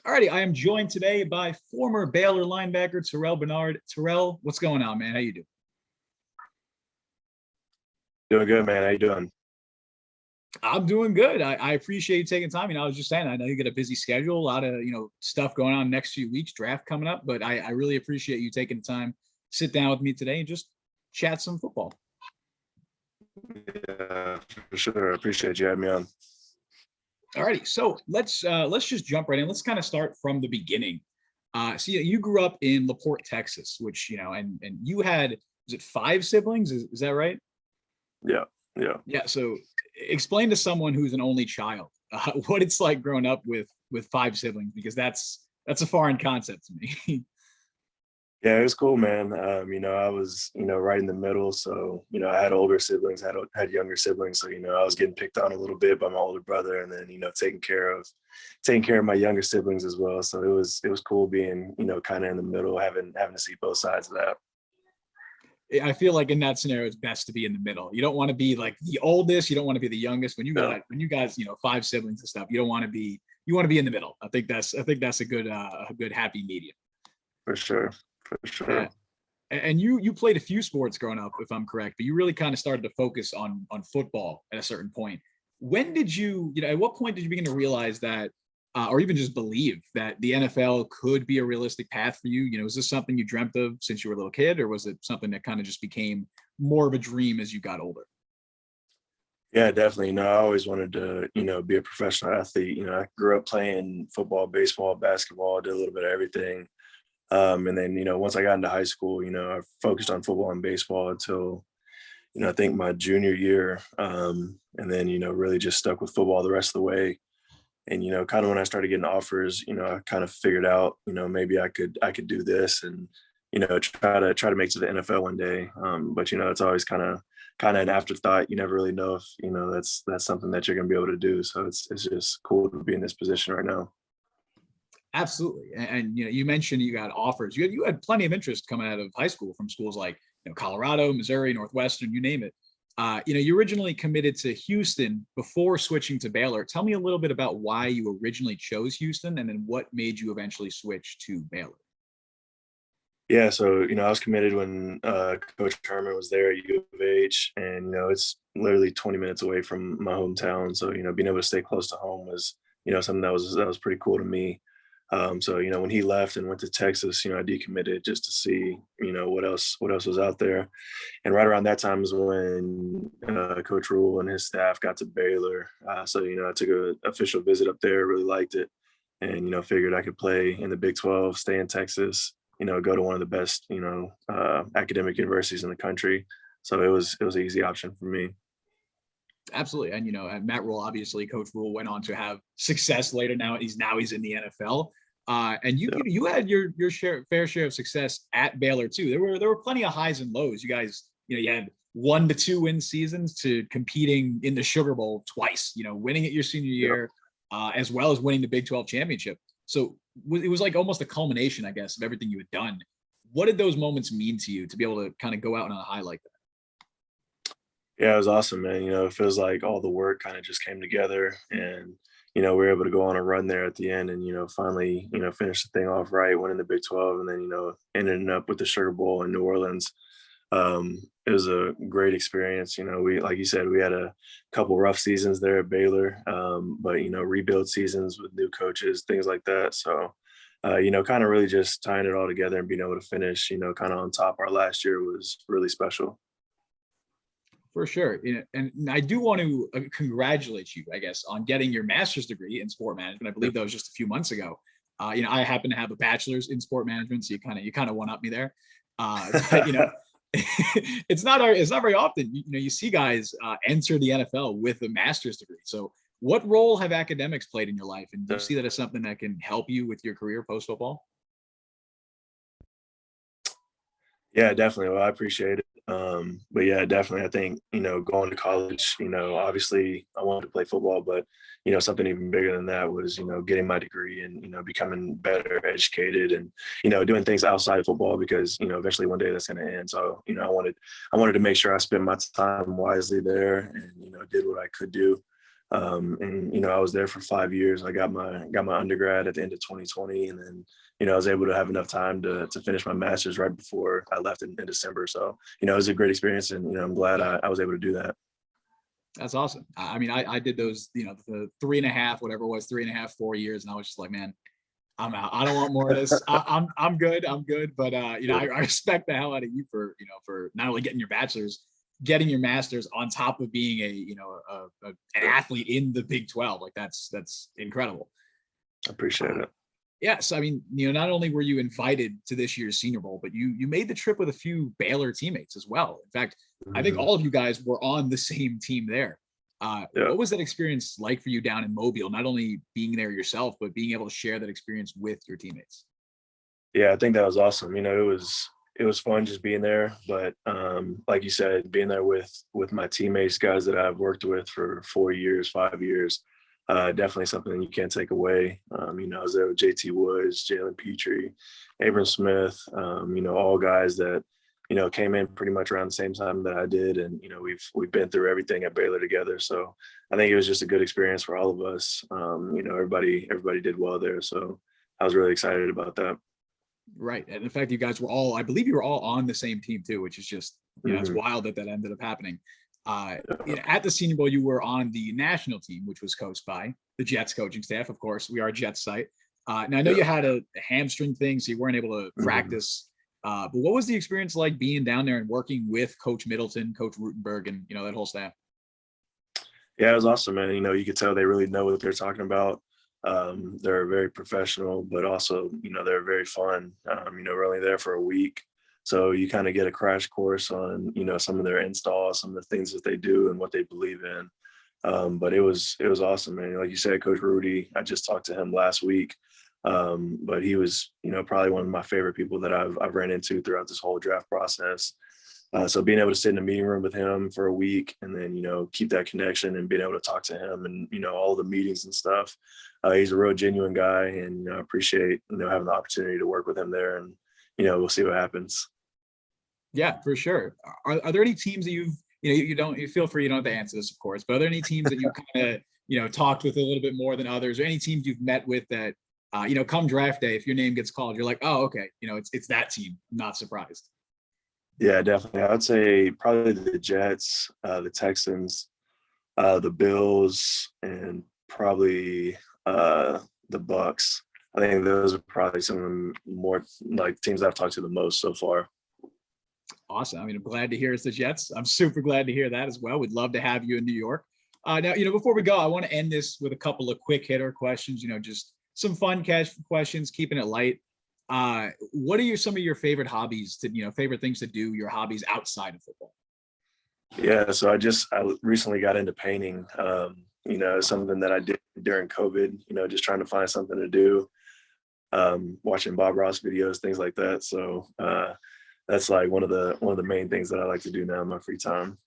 Alrighty, I am joined today by former Baylor linebacker Terrel Bernard. Terrell, what's going on, man? How you doing? Doing good, man. How you doing? I'm doing good. I appreciate you taking time. I was just saying, I know you got a busy schedule, a lot of stuff going on next few weeks, draft coming up, but I really appreciate you taking the time, sit down with me today, and just chat some football. Yeah, for sure. I appreciate you having me on. Alrighty, so let's just jump right in. Let's kind of start from the beginning. So you grew up in LaPorte, Texas, which and you had, was it five siblings? Is that right? Yeah, yeah. Yeah. So explain to someone who's an only child what it's like growing up with five siblings, because that's a foreign concept to me. Yeah, it was cool, man. I was, right in the middle. So, I had older siblings, had younger siblings. So, I was getting picked on a little bit by my older brother, and then, taking care of my younger siblings as well. So it was cool being, kind of in the middle, having to see both sides of that. I feel like in that scenario, it's best to be in the middle. You don't want to be like the oldest. You don't want to be the youngest. When you guys, five siblings and stuff, you don't want to be. You want to be in the middle. I think that's a good happy medium. For sure, for sure. And you played a few sports growing up, if I'm correct, but you really kind of started to focus on football at a certain point. When did at what point did you begin to realize that, or even just believe that the NFL could be a realistic path for you? Is this something you dreamt of since you were a little kid, or was it something that kind of just became more of a dream as you got older? Yeah, definitely. No, I always wanted to, be a professional athlete. I grew up playing football, baseball, basketball, did a little bit of everything. And then, once I got into high school, I focused on football and baseball until, I think my junior year. And then, really just stuck with football the rest of the way. And, kind of when I started getting offers, I kind of figured out, maybe I could do this and, try to make it to the NFL one day. But, it's always kind of an afterthought. You never really know if, that's something that you're going to be able to do. So it's just cool to be in this position right now. Absolutely. And you mentioned you got offers. You had plenty of interest coming out of high school from schools like Colorado, Missouri, Northwestern, you name it. You originally committed to Houston before switching to Baylor. Tell me a little bit about why you originally chose Houston, and then what made you eventually switch to Baylor. Yeah, so I was committed when Coach Herman was there at U of H, and it's literally 20 minutes away from my hometown. So being able to stay close to home was something that was pretty cool to me. So when he left and went to Texas, I decommitted just to see what else was out there. And right around that time is when Coach Rule and his staff got to Baylor. So I took an official visit up there, really liked it, and figured I could play in the Big 12, stay in Texas, go to one of the best academic universities in the country. So it was an easy option for me. Absolutely. And and Matt Rule, obviously, Coach Rule went on to have success later. He's in the NFL. And you had your fair share of success at Baylor too. There were plenty of highs and lows. You guys, you had 1 to 2 win seasons to competing in the Sugar Bowl twice. Winning it your senior year, as well as winning the Big 12 championship. So it was like almost a culmination, I guess, of everything you had done. What did those moments mean to you to be able to kind of go out on a high like that? Yeah, it was awesome, man. It feels like all the work kind of just came together, and we were able to go on a run there at the end, and finally finish the thing off right, winning the Big 12, and then ending up with the Sugar Bowl in New Orleans. It was a great experience. We, like you said, we had a couple rough seasons there at Baylor, but rebuild seasons with new coaches, things like that. So kind of really just tying it all together and being able to finish kind of on top our last year was really special. For sure. And I do want to congratulate you, I guess, on getting your master's degree in sport management. I believe that was just a few months ago. I happen to have a bachelor's in sport management, so you kind of one up me there. But, it's not very often, you see guys enter the NFL with a master's degree. So what role have academics played in your life? And do you see that as something that can help you with your career post football? Yeah, definitely. Well, I appreciate it. But yeah, definitely. I think, going to college, obviously I wanted to play football, but, something even bigger than that was, getting my degree and, becoming better educated and, doing things outside of football because, eventually one day that's going to end. So, I wanted to make sure I spent my time wisely there and, did what I could do. And, you know, I was there for 5 years. I got my undergrad at the end of 2020. And then, you know, I was able to have enough time to finish my master's right before I left in December. So, you know, it was a great experience. And, you know, I'm glad I was able to do that. That's awesome. I mean, I did those, you know, the 3.5, whatever it was, 3.5, 4 years. And I was just like, man, I'm out. I don't want more of this. I'm good. I'm good. But you know, I respect the hell out of you for, you know, for not only getting your bachelor's, getting your master's on top of being a, you know, an athlete in the Big 12. Like that's incredible. I appreciate it. Yes, I mean, you know, not only were you invited to this year's Senior Bowl, but you made the trip with a few Baylor teammates as well. In fact, I think all of you guys were on the same team there. Yeah. What was that experience like for you down in Mobile? Not only being there yourself, but being able to share that experience with your teammates. Yeah, I think that was awesome. You know, it was fun just being there. But like you said, being there with my teammates, guys that I've worked with for 4 years, 5 years, definitely something that you can't take away. You know, I was there with JT Woods, Jalen Petrie, Abram Smith, you know, all guys that, you know, came in pretty much around the same time that I did. And, you know, we've been through everything at Baylor together. So I think it was just a good experience for all of us. You know, everybody did well there. So I was really excited about that. Right. And in fact, you guys were all, I believe you were all on the same team too, which is just, you know, it's wild that ended up happening. You know, at the Senior Bowl, you were on the national team, which was coached by the Jets coaching staff. Of course, we are a Jets site. Now I know you had a hamstring thing, so you weren't able to practice. But what was the experience like being down there and working with Coach Middleton, Coach Rutenberg, and, you know, that whole staff? Yeah, it was awesome, man. You know, you could tell they really know what they're talking about. They're very professional, but also, you know, they're very fun. You know, we're only there for a week. So you kind of get a crash course on, you know, some of their installs, some of the things that they do and what they believe in. But it was awesome, man. Like you said, Coach Rudy, I just talked to him last week. But he was, you know, probably one of my favorite people that I've ran into throughout this whole draft process. So being able to sit in a meeting room with him for a week and then, you know, keep that connection and being able to talk to him and, you know, all the meetings and stuff. He's a real genuine guy, and, you know, I appreciate, you know, having the opportunity to work with him there, and, you know, we'll see what happens. Yeah, for sure. Are there any teams that you feel free, you don't have to answer this, of course, but are there any teams that you kind of, you know, talked with a little bit more than others, or any teams you've met with that, you know, come draft day, if your name gets called, you're like, oh, okay, you know, it's that team. I'm not surprised. Yeah, definitely. I would say probably the Jets, the Texans, the Bills, and probably the Bucks. I think those are probably some of the more like teams I've talked to the most so far. Awesome. I mean, I'm glad to hear it's the Jets. I'm super glad to hear that as well. We'd love to have you in New York. Now, you know, before we go, I want to end this with a couple of quick hitter questions, you know, just some fun cash questions, keeping it light. What are some of your favorite hobbies favorite things to do, your hobbies outside of football? Yeah, so I recently got into painting. You know, something that I did during COVID, you know, just trying to find something to do, watching Bob Ross videos, things like that. So that's like one of the main things that I like to do now in my free time.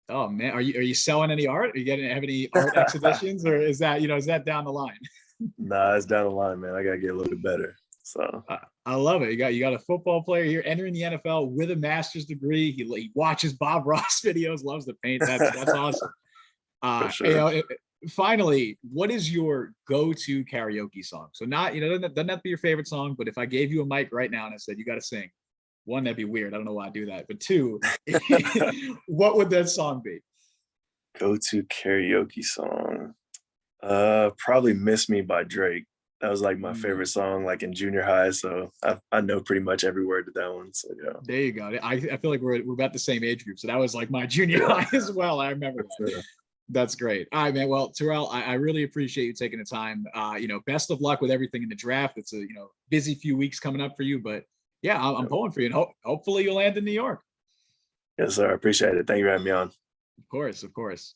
Oh man, are you selling any art? Are you have any art exhibitions, or is that down the line? Nah, it's down the line, man. I gotta get a little bit better. So I love it. You got a football player here entering the NFL with a master's degree. He watches Bob Ross videos, loves to paint. That's awesome. for sure. You know, finally, what is your go-to karaoke song? So not, you know, doesn't have to be your favorite song, but if I gave you a mic right now and I said you got to sing, one, that'd be weird. I don't know why I do that. But two, what would that song be? Go-to karaoke song. Probably "Miss Me" by Drake. That was like my favorite song, like in junior high. So I know pretty much every word to that one. So yeah. There you go. I feel like we're about the same age group. So that was like my junior high as well. I remember that. Sure. That's great. All right, man. Well, Terrel, I really appreciate you taking the time. You know, best of luck with everything in the draft. It's a, you know, busy few weeks coming up for you, but yeah, I'm pulling for you, and hopefully you'll land in New York. Yes, sir. I appreciate it. Thank you for having me on. Of course, of course.